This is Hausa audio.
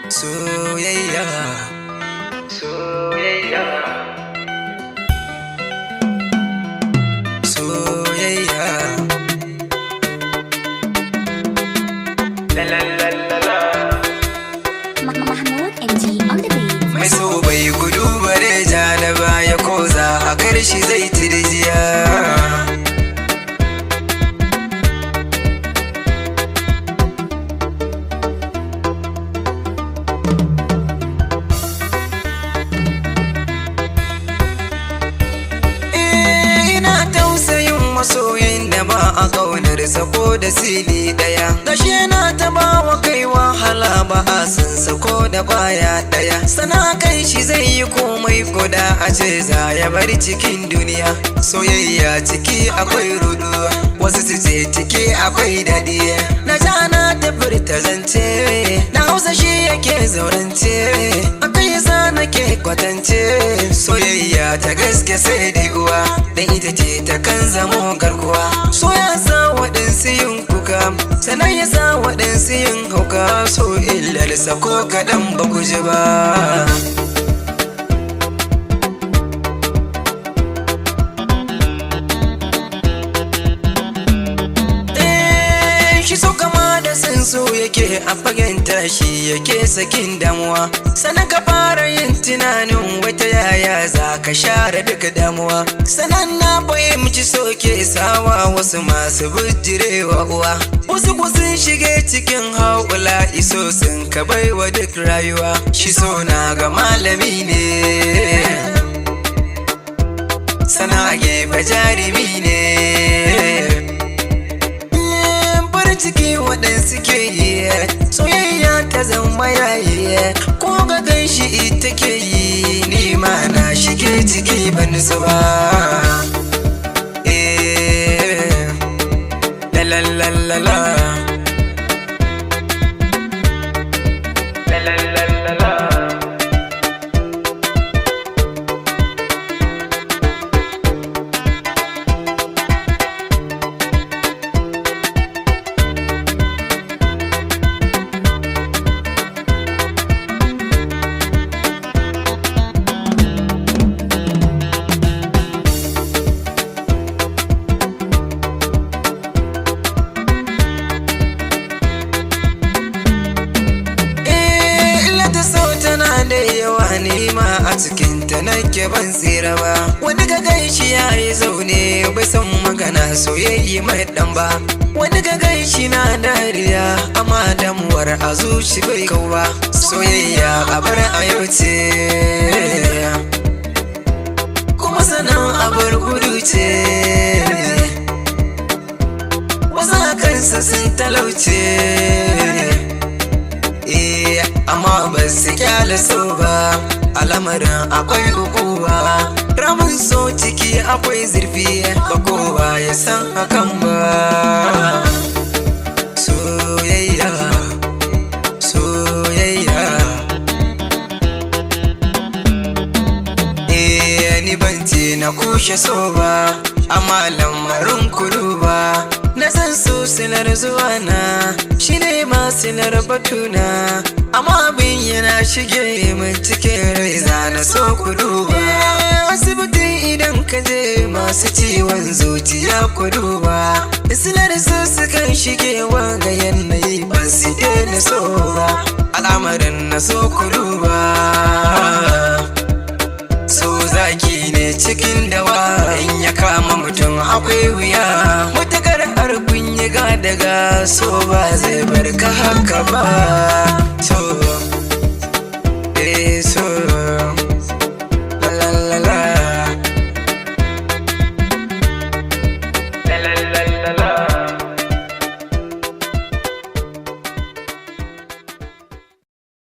Soyayya, soyayya, soyayya. La la la la la. Mahmoud MG on the beat. Mai so bai gudu bare ja da baya ko za a karshe zai tirjiya. Masoyin da ba a ƙaunarsa ko da sili ɗaya, gashe na ta ba wa kai wahala ba a sansa ko da baya ɗaya. Sana kai shi zai yi komai guda a ce za ya bar cikin duniya. Soyayya ciki akwai rudu, wasu su ce ciki akwai daɗi. Na ja na ta furta zance, na hausa shi yake zaurance, akai sa nake kwatance. Soyayya ta gaske sai dai uwa, dan ita ce ta kan zamo garkuwa. So ya sa waɗansu yin kuka, sannan ya sa waɗansu yin hauka. So illarsa ko kaɗan ba ku ji ba. Shi so kama da so yake a fagen tashi yake sakin damuwa. Sannan ka fara yin tunanin wata yaya za ka share duka damuwa. Sannan na fahimci so ke sawa wasu masu bijirewa uwa, wasu sun shige cikin haula iso sun ka baiwa duk rayuwa. Shi so na ga malami ne, sana gefe jarumi ne. Ciki waɗansu ke yi, soyayya ta zama yayi, ko ga ganshi ita ke yi. Ni ma na shige ciki ban su ba. La la la la la. La la la la la. Nima a cikinta nake ban tsira ba. Wani ga gaishi ya yi zaune bai san magana soyayya mai dan ba. Wani ga gaishi na dariya amma damuwar a zuci bai kau ba. Soyayya a bar a yau ce, kuma sanan a bar gudu ce. Wasu a kansa sun talauce, amma ba su kyale so ba. Al'amarin akwai ukuwa, ramin so ciki akwai zurfi, ba kowa ya san hakan ba. Soyayya, soyayya. Ni ban ce na kushe so ba, amma lamarin kudu ba. Na san so silar zuwa na, shi ne ma silar batuna, amma abin yana shige min cikin rai. Zana so ku duba asibiti idan ka je, masu ciwon zuciya ku duba. Silar so sukan shige ga yanayi ba su daina so ba. Al'amarin na so ku duba, so zaki ne cikin dawa, in ya kama mutum akwai wuya. Matakar har kun yi daga so ba zai bar ka haka ba.